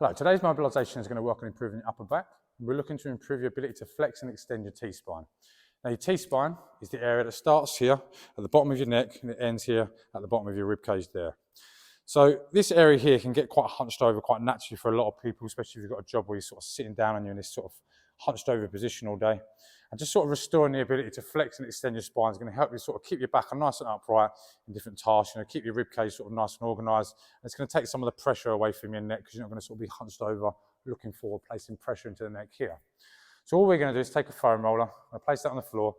Hello, today's mobilisation is going to work on improving your upper back. We're looking to improve your ability to flex and extend your T-spine. Now your T-spine is the area that starts here at the bottom of your neck and it ends here at the bottom of your rib cage there. So this area here can get quite hunched over quite naturally for a lot of people, especially if you've got a job where you're sort of sitting down and you're in this sort of hunched over position all day. And just sort of restoring the ability to flex and extend your spine is going to help you sort of keep your back nice and upright in different tasks, keep your rib cage sort of nice and organised. And it's going to take some of the pressure away from your neck because you're not going to sort of be hunched over, looking forward, placing pressure into the neck here. So all we're going to do is take a foam roller, and place that on the floor,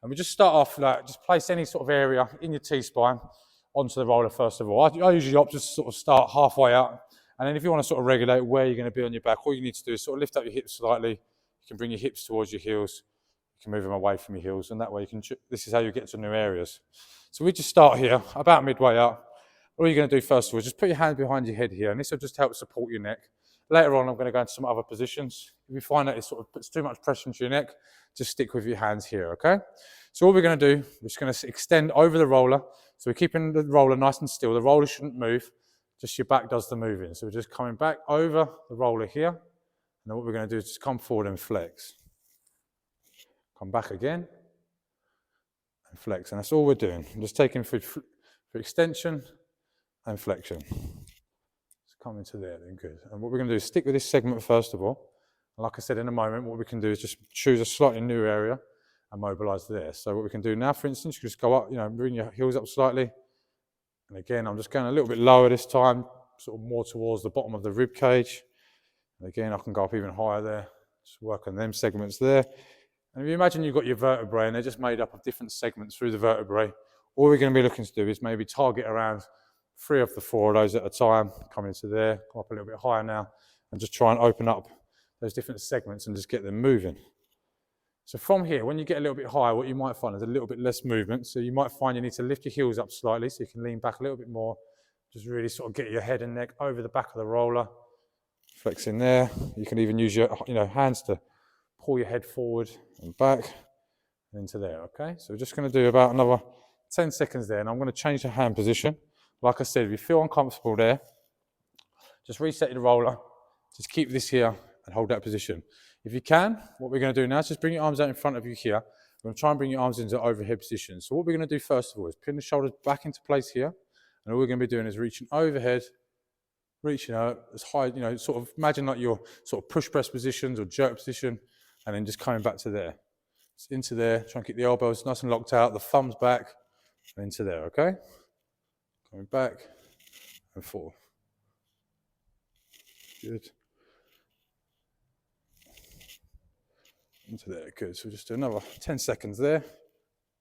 and we just start off like, just place any sort of area in your T-spine onto the roller first of all. I usually opt just sort of start halfway up, and then if you want to sort of regulate where you're going to be on your back, all you need to do is sort of lift up your hips slightly. You can bring your hips towards your heels. You can move them away from your heels, and that way you can, this is how you get to new areas. So we just start here, about midway up. All you're going to do first of all is just put your hand behind your head here, and this will just help support your neck. Later on, I'm going to go into some other positions. If you find that it sort of puts too much pressure into your neck, just stick with your hands here, okay? So all we're going to do, we're just going to extend over the roller. So we're keeping the roller nice and still. The roller shouldn't move, just your back does the moving. So we're just coming back over the roller here. And then what we're going to do is just come forward and flex. Come back again and flex. And that's all we're doing. I'm just taking for extension and flexion. Come into there, then good. And what we're going to do is stick with this segment first of all. And like I said in a moment, what we can do is just choose a slightly new area and mobilise there. So what we can do now, for instance, you can just go up, bring your heels up slightly. And again, I'm just going a little bit lower this time, sort of more towards the bottom of the rib cage. And again, I can go up even higher there. Just work on them segments there. And if you imagine you've got your vertebrae and they're just made up of different segments through the vertebrae, all we're going to be looking to do is maybe target around 3 of the 4 of those at a time, come into there, come up a little bit higher now, and just try and open up those different segments and just get them moving. So from here, when you get a little bit higher, what you might find is a little bit less movement. So you might find you need to lift your heels up slightly so you can lean back a little bit more. Just really sort of get your head and neck over the back of the roller. Flex in there. You can even use your hands to pull your head forward and back and into there, okay? So we're just going to do about another 10 seconds there, and I'm going to change the hand position. Like I said, if you feel uncomfortable there, just reset your roller. Just keep this here and hold that position. If you can, what we're going to do now is just bring your arms out in front of you here. We're going to try and bring your arms into overhead position. So what we're going to do first of all is pin the shoulders back into place here. And all we're going to be doing is reaching overhead, reaching out as high, sort of imagine like your sort of push press positions or jerk position, and then just coming back to there. Just into there, try and keep the elbows nice and locked out, the thumbs back, and into there, okay? Coming back and forth. Good. Into there, good. So we'll just do another 10 seconds there.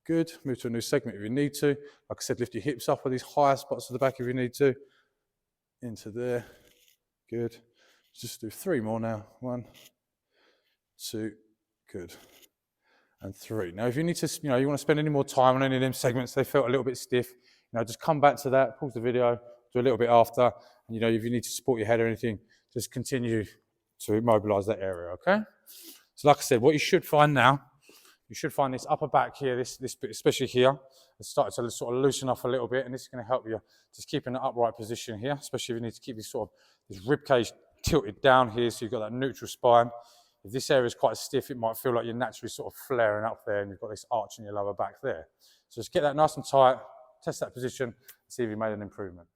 Good. Move to a new segment if you need to. Like I said, lift your hips up with these higher spots of the back if you need to. Into there. Good. Just do 3 more now. 1, 2, good. And 3. Now, if you need to, you want to spend any more time on any of them segments, they felt a little bit stiff, just come back to that, pause the video, do a little bit after, and if you need to support your head or anything, just continue to mobilise that area, okay? So like I said, what you should find now, you should find this upper back here, this bit, especially here, it's started to sort of loosen off a little bit, and this is going to help you just keep in an upright position here, especially if you need to keep this rib cage tilted down here so you've got that neutral spine. If this area is quite stiff, it might feel like you're naturally sort of flaring up there and you've got this arch in your lower back there. So just get that nice and tight, test that position, see if you made an improvement.